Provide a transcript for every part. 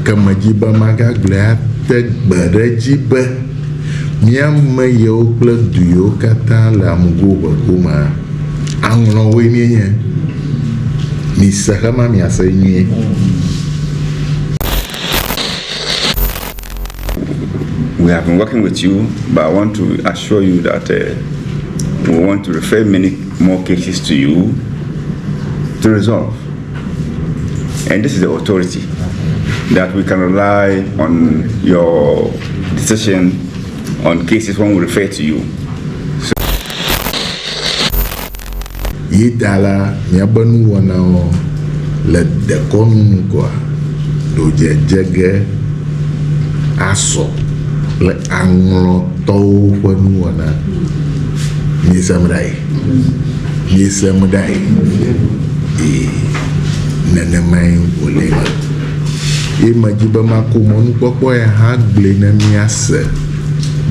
akamajiba magagbla te gberedzibe miame yewo kple du yewo katã le amugo ʋegoma aŋlɔwoe mienye mise hema miase nyuie. We have been working with you, but I want to assure you that we want to refer many more cases to you to resolve. And this is the authority that we can rely on your decision on cases when we refer to you. So Yidala miabanu wana le dekonu kwa do jege aso le anglo to wanu wana nisamdai nenemain olema majiba makomonu popo ya hagle na miase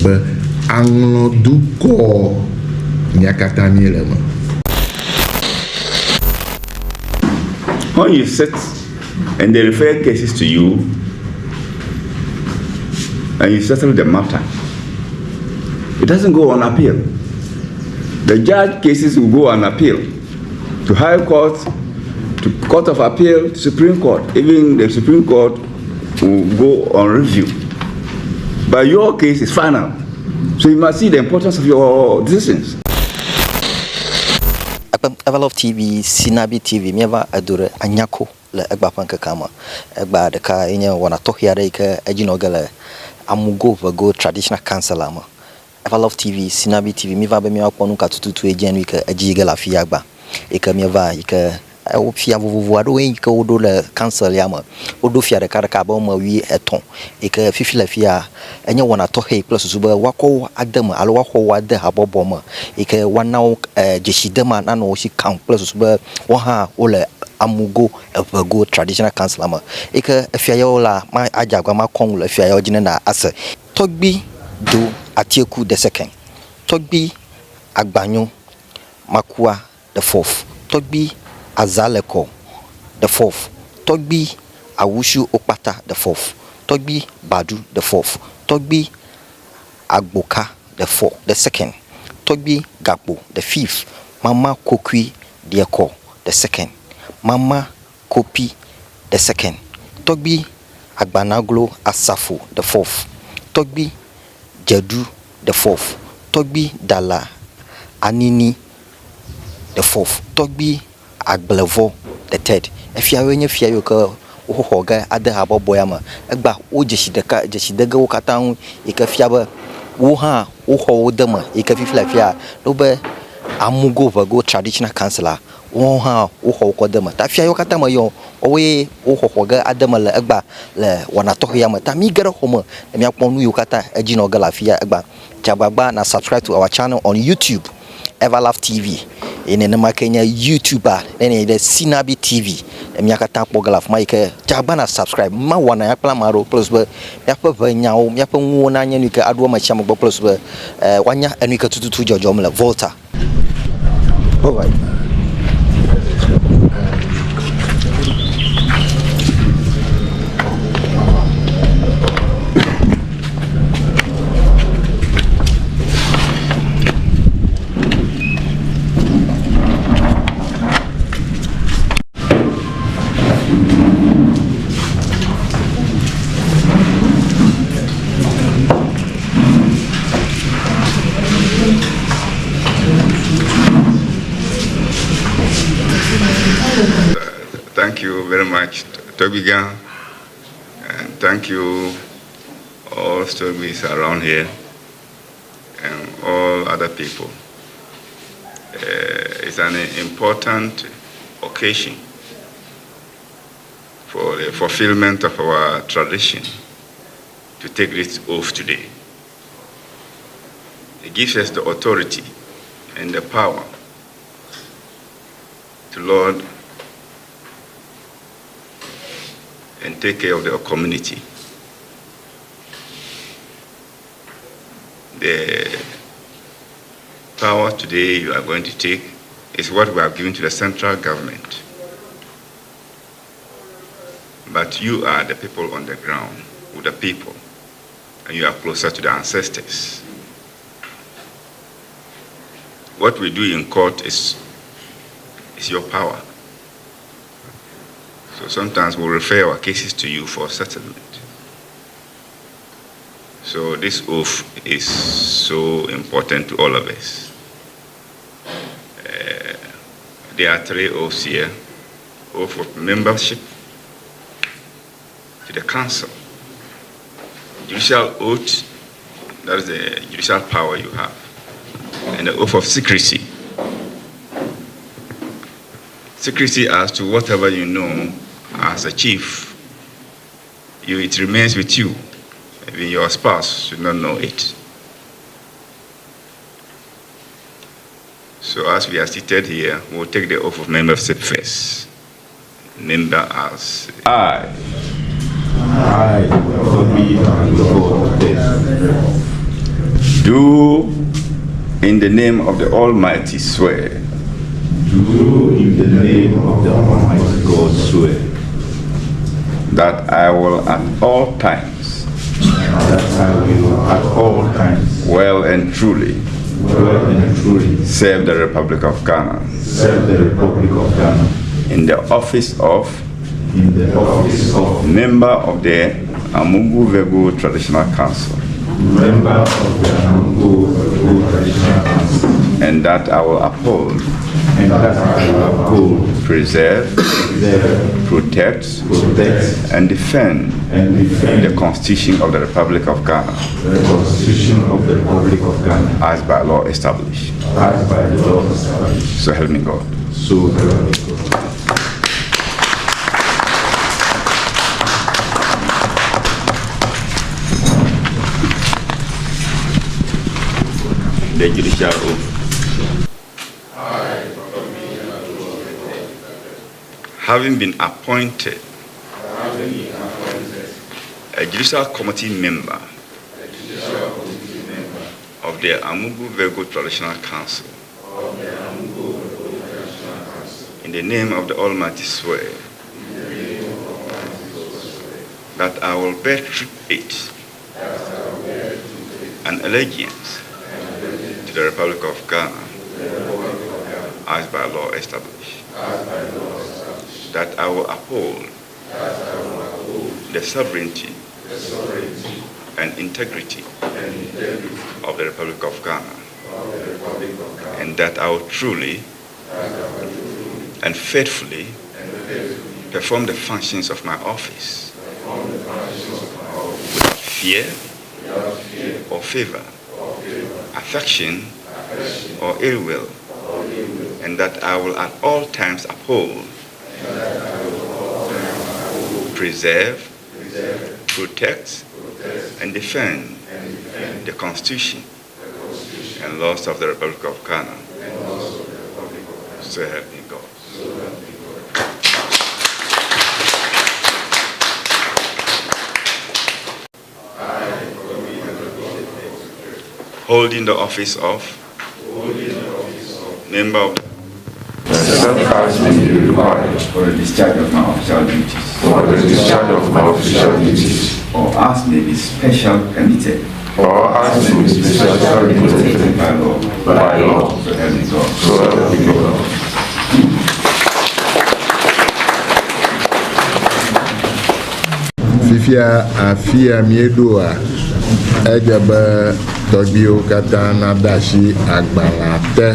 be anglo duko nyakata mielema. When you sit and they refer cases to you and you settle the matter, it doesn't go on appeal. The judge cases will go on appeal to High Court, to Court of Appeal, to Supreme Court. Even the Supreme Court will go on review. But your case is final. So you must see the importance of your decisions. Everlove TV, Sinabi TV, mieva adore anyako le egba panka kama egba de ka enye wana tohiare ke ejinogele amugo vago traditional council ama. Everlove TV, Sinabi TV, mieva be miwa kwonu ka tututu ejenu ke ejigela fiagba eke mieva ike o fia vovovo ado en ke odo le council yama odo fia de ka ba ma wi eton eke fifi la fia enye wana tohe plus suba wako adama alo wako wade haboboma eke wana jeshidema na no shi kan plus suba wo ha o le amugo evago traditional council ama eke fia yo la ma ajagwa ma kon le fia yo jine na ase Torgbui do Atieku the second, Torgbui Agbanyo Makua the fourth, Torgbui Azaleko the fourth, Torgbui Awushu Okpata the fourth, Torgbui Badu the fourth, Torgbui Agboka the second, Torgbui Gakpo the fifth, Mama Kokui Diako the second, Mama Kopi the second, Torgbui Agbanaglo Asafo the fourth, Torgbui Jedu the fourth, Torgbui Dala Anini the fourth, Torgbui Agblevo the third. If you are in your fear, you go hoga at the harbor boyama. Egba o jeshidega wakatan, ikafiaba, uha, uho dema, ikafifia, nobe amugo vago traditional councillor, uha, uho kodema. Tafia yokatama yo, owe, uho hoga adema le egba le wanatoyama. Tamigera homo, and yaponu yukata, ejino galafia egba. Jababa na subscribe to our channel on YouTube, Everlove TV. In the Kenya YouTuber, then the Sinabi TV. Miakata Pogalaf, Mike, Jabana subscribe. Ma wana yakla maro plus yapa nyao, yapa wona nyuka adwa machama plus wanya enuka tutu jomla Volta. All right. Thank you very much, Torgbui, and thank you all Torgbuis around here and all other people. It's an important occasion for the fulfillment of our tradition to take this oath today. It gives us the authority and the power to Lord and take care of their community. The power today you are going to take is what we have given to the central government but you are the people on the ground with the people, and you are closer to the ancestors. What we do in court is your power. So sometimes we'll refer our cases to you for settlement. So this oath is so important to all of us. There are 3 oaths here. Oath of membership to the council. Judicial oath, that is the judicial power you have. And the oath of secrecy. Secrecy as to whatever you know as a chief. It remains with you. Even your spouse should not know it. So as we are seated here, we'll take the oath of membership first. Member as I, Torgbui Tenge Dzokoto Gligui, do in the name of the Almighty swear. do in the name of the Almighty God swear That I will at all times, that I will at all times, well and truly, well and truly, serve the Republic of Ghana serve the Republic of Ghana in the office of in the office of member of the Amugu Traditional Council, member of the Anlo Traditional Council, and that I will uphold, and that I will uphold, preserve, protect, and defend and defend the Constitution of the Republic of Ghana the Constitution of the Republic of Ghana as by law established. as by the law established. So help me God. So help me God. The judicial oath. Having been appointed a judicial committee member of the Amugu Traditional Council, in the name of the Almighty swear that I will bear true faith and allegiance to the Republic of Ghana as by law established. That I will uphold the sovereignty and integrity of the Republic of Ghana, and that I will truly and faithfully perform the functions of my office without fear or favor, affection or ill will, and that I will at all times uphold, preserve, protect, and defend the Constitution and laws of the Republic of Ghana. So help me God. Holding the office of member of Steadfastly required for the discharge of my official duties, for the discharge of my official duties, or as may be special permitted or as may be specially permitted by law. by law. So help me God. So help me God. Fifia afia miedoa ejabe tɔgbiwo katã nade asi agbalẽ te,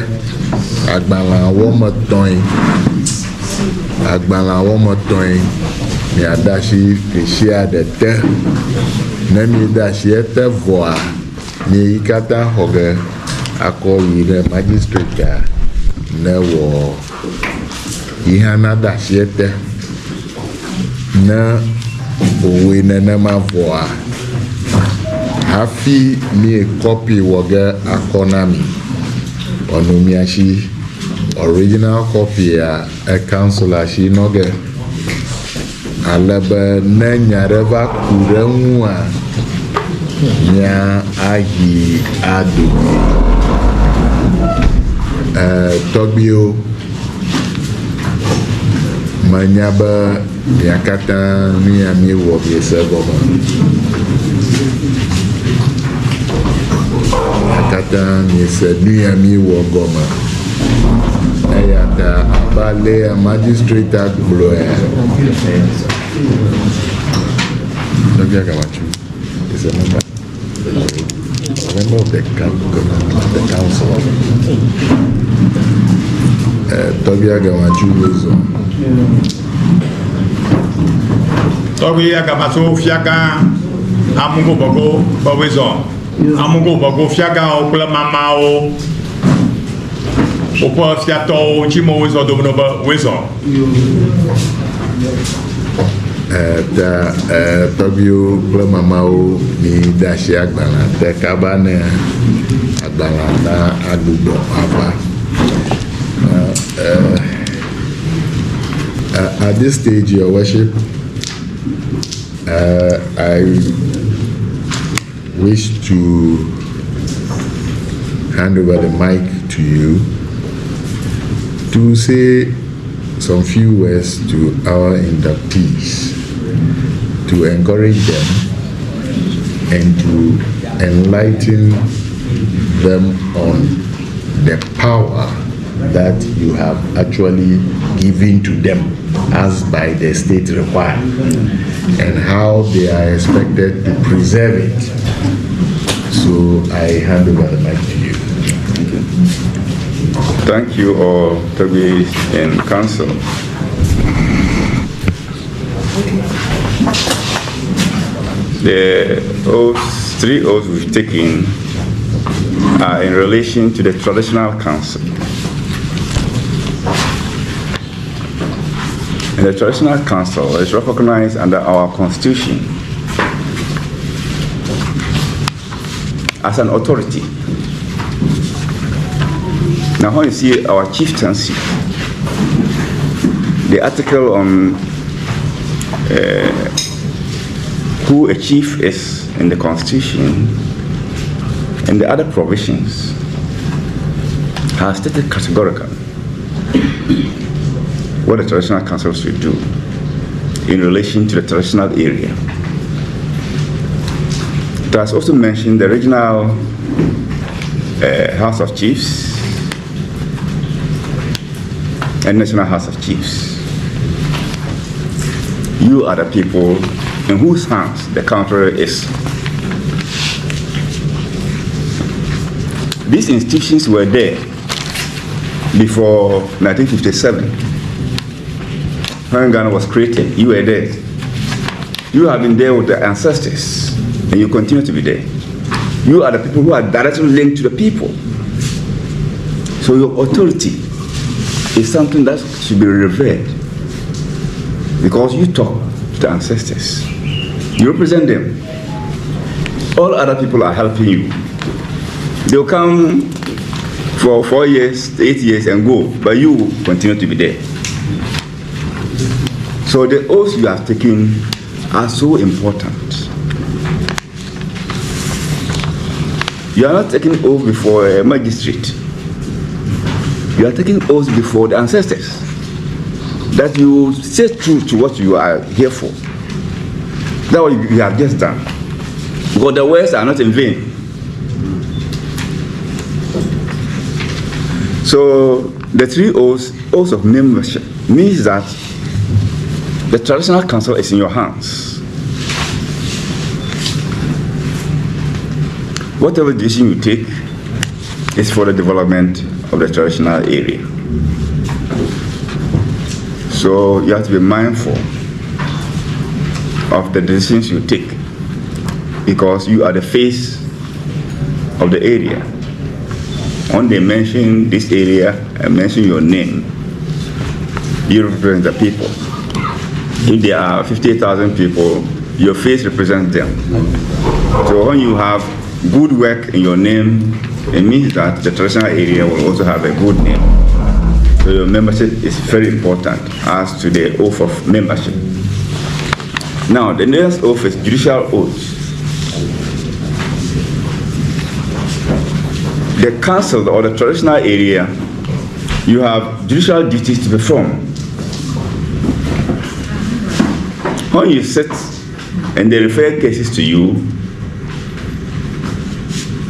agbalẽ wɔmetɔ̃e, agbalẽ wɔmetɔ̃e miade asi ɖesia ɖe te. Ne miede asi ete vɔa, mieyi katã xɔ ge akɔ yi ɖe magistrate ne wɔ yi hã nade asi ete. Ne òwe nenema vɔa, hafi mi kɔpi wɔ ge akɔ na mi, ɔnu mia si original copy council asi nɔ ge, ale be ne nya ɖe va ku ɖe ŋua, mia ayi aɖu. Tɔgbiwo, Manyaba yakata ni ami wo biese goma. Yakata ni se ni ami wo goma. Ayata abale magistrate agloya. Togbui Agamachu is a member of the council. Torgbui Agamachu is Torgbui Agamachu fiaga amungo bogo bawezo amungo bogo fiaga okula mama o opo fiato chimo wezo domino wezo Torgbui kple mamawo ni dashi agbala te kaba ne agbala na agbugbo ava. At this stage, Your Worship, I wish to hand over the mic to you to say some few words to our inductees, to encourage them and to enlighten them on the power that you have actually given to them as by the state required, and how they are expected to preserve it. So I hand over the mic to you. Thank you all, Torgbui and Council. The three oaths we've taken are in relation to the Traditional Council. And the Traditional Council is recognized under our Constitution as an authority. Now, when you see our chieftaincy, the article on who a chief is in the Constitution and the other provisions have stated categorically what the Traditional Council should do in relation to the traditional area. It has also mentioned the regional House of Chiefs and National House of Chiefs. You are the people in whose hands the country is. These institutions were there before 1957. When Ghana was created, you were there. You have been there with the ancestors, and you continue to be there. You are the people who are directly linked to the people. So your authority is something that should be revered, because you talk to the ancestors. You represent them. All other people are helping you. They'll come for 4 years, 8 years and go, but you will continue to be there. So the oaths you have taken are so important. You are not taking oath before a magistrate. You are taking oath before the ancestors, that you say true to what you are here for. That's what you have just done. Because the words are not in vain. So the three oaths of membership means that the Traditional Council is in your hands. Whatever decision you take is for the development of the traditional area. So you have to be mindful of the decisions you take, because you are the face of the area. When they mention this area and mention your name, you represent the people. If there are 58,000 people, your face represents them. So when you have good work in your name, it means that the traditional area will also have a good name. So your membership is very important as to the oath of membership. Now, the next oath is judicial oath. The council or the traditional area, you have judicial duties to perform. when you sit and they refer cases to you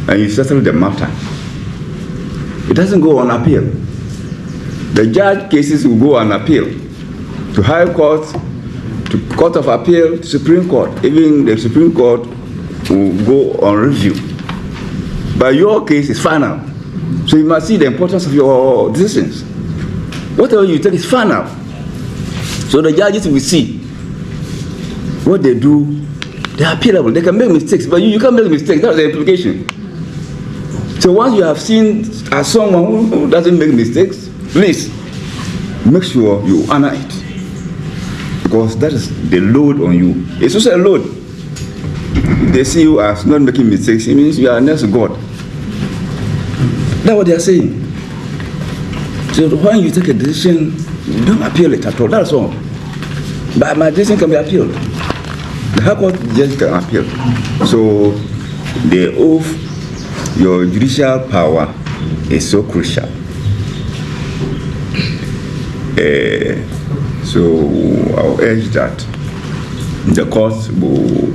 and you settle the matter, it doesn't go on appeal. The judge cases will go on appeal to High Court, to Court of Appeal, to Supreme Court. Even the Supreme Court will go on review. But your case is final. So you must see the importance of your decisions. Whatever you take is final. So the judges will see what they do. They are appealable. They can make mistakes, but you can't make mistakes. That's the implication. So once you have seen as someone who doesn't make mistakes, please make sure you honor it, because that is the load on you. It's also a load. If they see you as not making mistakes, it means you are next to God. That's what they are saying. So when you take a decision, you don't appeal it at all. That's all. But my decision can be appealed. The High Court judge can appeal. So the oath, your judicial power is so crucial. So I'll urge that the court will.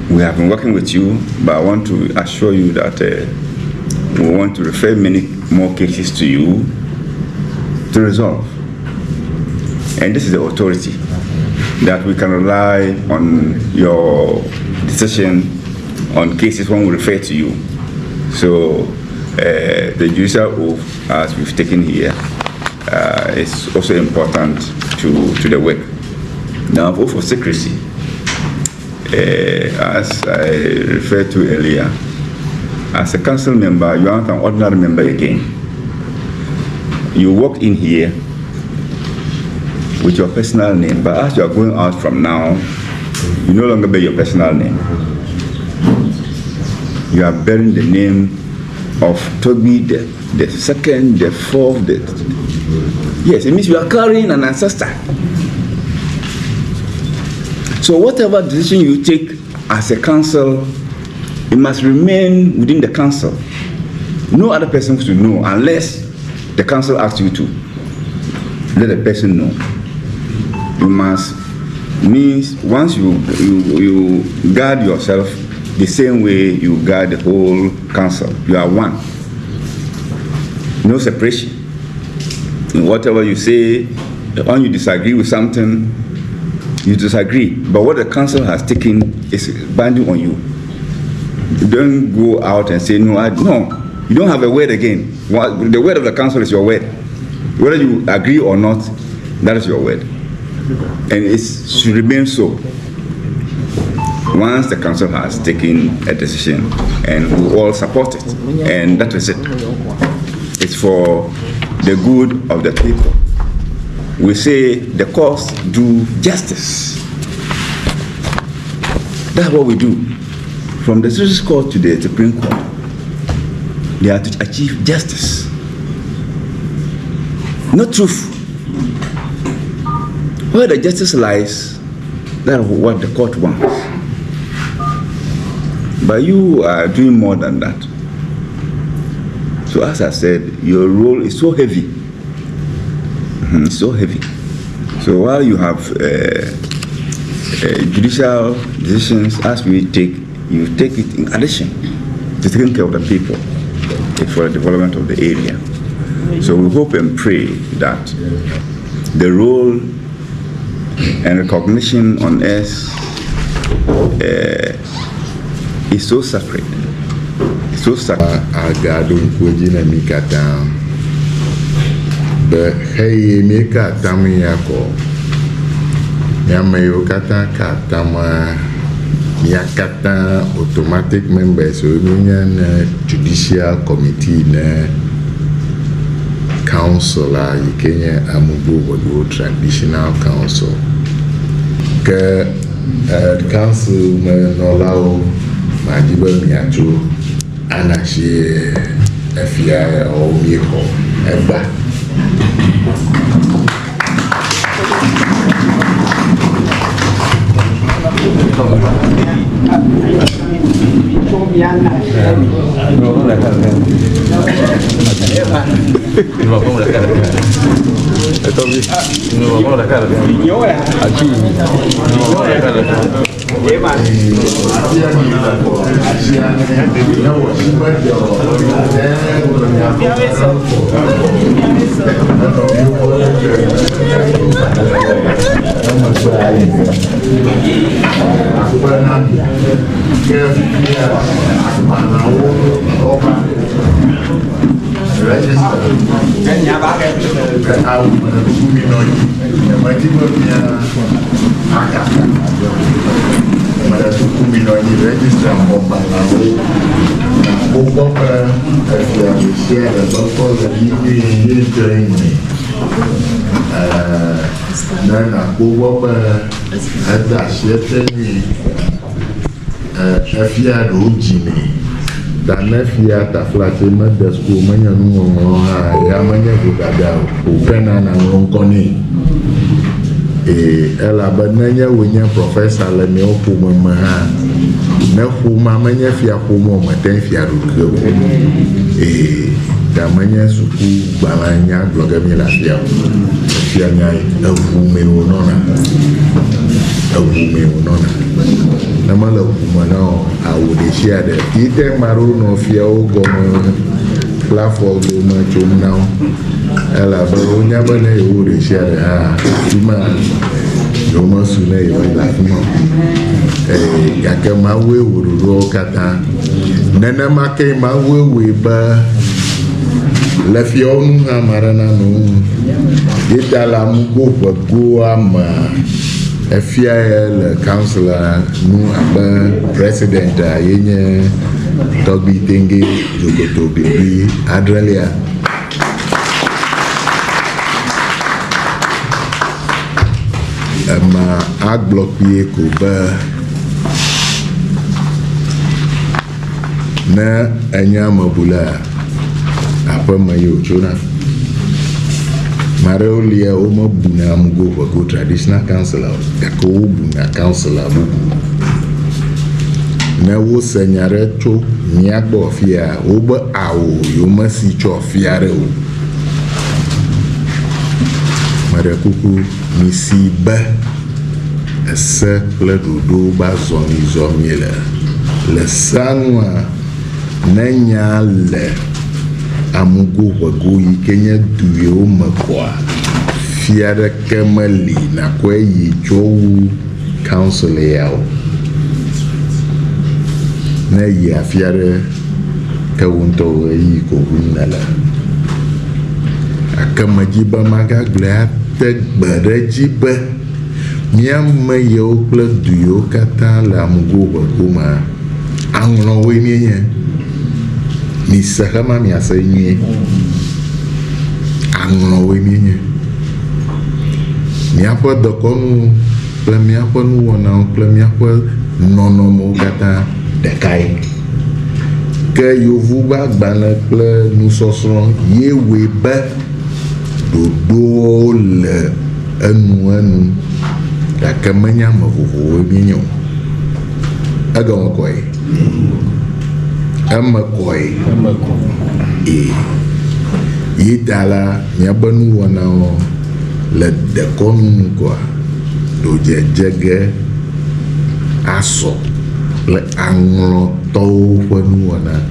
We have been working with you, but I want to assure you that we want to refer many more cases to you to resolve. And this is the authority that we can rely on your decision on cases when we refer to you. So the judicial oath, as we've taken here, is also important to the work. Now, oath of secrecy. As I referred to earlier, as a council member, you aren't an ordinary member again. You walk in here with your personal name, but as you are going out from now, you no longer bear your personal name. You are bearing the name of Torgbui, the second, the fourth, yes, it means you are carrying an ancestor. So whatever decision you take as a council, it must remain within the council. No other person should know unless the council asks you to. Let the person know. You must, means once you guard yourself the same way you guard the whole council. You are one. No separation. In whatever you say, when you disagree with something, you disagree, but what the council has taken is binding on you. You don't go out and say, no, you don't have a word again. The word of the council is your word. Whether you agree or not, that is your word. And it should remain so. Once the council has taken a decision, and we all support it, and that is it. It's for the good of the people. We say the courts do justice. That's what we do. From the Judicial Court to the Supreme Court, they are to achieve justice, not truth. Where the justice lies, that's what the court wants. But you are doing more than that. So as I said, your role is so heavy. It's so heavy. So while you have judicial decisions as we take, you take it in addition to taking care of the people for the development of the area. So we hope and pray that the role and recognition on us is so sacred. So sacred. But hey, make a tamiyako. Yamayo kata katama yakata automatic members union judicial committee ne council la Kenya Amugo Wadu traditional council. Ke council me nolao majiba miacho anashi FIA o miho eba. Danefia taflate madasku manyanu ha ya manyago dada opena na ronkoni ela bananya wonya professor le ne opo mama ha na huma manya fia homo madan fia rugo da manya suku balanya blogami la fia fia nyai avume onona na mala kumana I would share that ite maru no fia o gomo platform do ma chum now ela ba onya ba na e would share ha ima yo ma suna e la kuma ya ke ma we wuru kata nana ma ke ma we ba la fia onu ha marana no ita la mugo go ama efia le councilor nu aba president yenye Torgbui Tenge Dzokoto Gligui Adrelia ma agblokie ko ba na anya mabula apa mayo chona Marolia Oma Buna Mugo go traditional councillor, Kako Buna councillor Bubu. Newo Senyareto, Niagbo Fia, Oba Awo, Yoma Sicho Fiareo. Marakuku, Missy Ba, a cercle do Bazoni Zomila. Le Sanwa, Nanya Le. Amugo wago yi Kenya duwe o makwa fiara kemali na kwa yi chowu council yao na yi afiara kawunto yi kowunala akama jiba maga glea tegbere jiba miama yeo kple duyo kata la amugo wago ma anglon we mienye Misakama miasa ini Anlo we mienye miapa dokonu ple miapa nu wana ple miapa nonomo kata dekai ke yovu ba gbana ple nu sosron ye we ba dodo le enu da kamanya mavuvu we mienye aga wakoi Amakoi Yitala Nyabanu wana le dekonu kwa do jege aso le anglo to wanu wana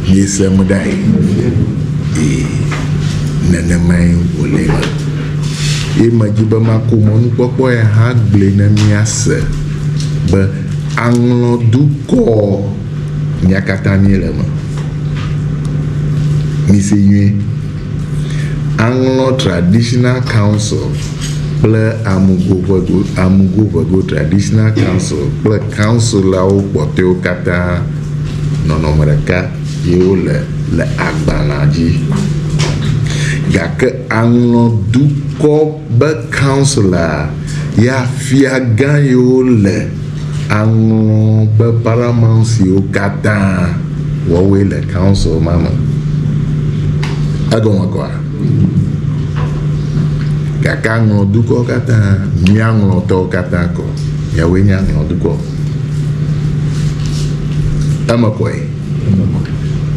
nisamdai nanamai wolema majiba makumon popo ya hagle na miase ba Anlo duko nyakata nielema misiye Anlo Traditional Council ple amugo vago Traditional Council ple council la o poteo kata nono mereka yo le agbanaji gake Anlo duko be councilor ya fiaga yo le Anlo be paramansi o kata wawe le council mama agoma kwa gaka Anlo duko kata nyango to kata ko yawe nyango duko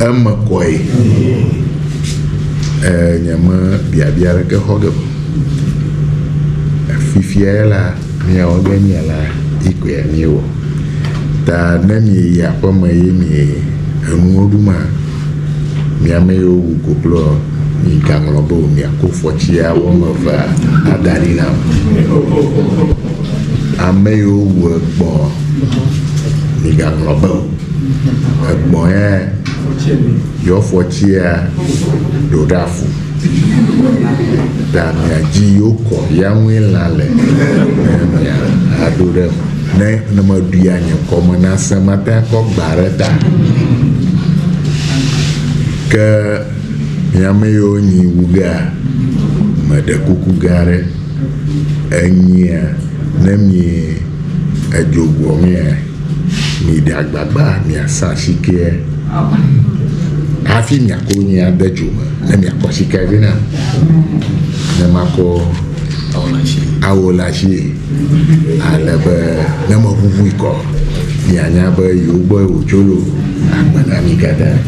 Emakoi. Nyama biabia ke hoge. Fifia la mia ogani la ikwe miwo. Ta nemi ya kwa mi enuduma mi ameyo ukoplo mi kanglobo mi akofochia wonova adarina ameyo wogbo mi kanglobo egbo yo fochia dodafu da mi aji yoko yanwe lale ya adore ne na maduya nye komo na samata ko gbareta ke yame yo nyi wuga madakuku gare enya na mi ajogo mi dagbagba mi asashike afi mi akonyi adajuma na mi akoshika bina na mako awolashi alebe na mavuvu iko ni anya ba yobo ojolo agbana mi gada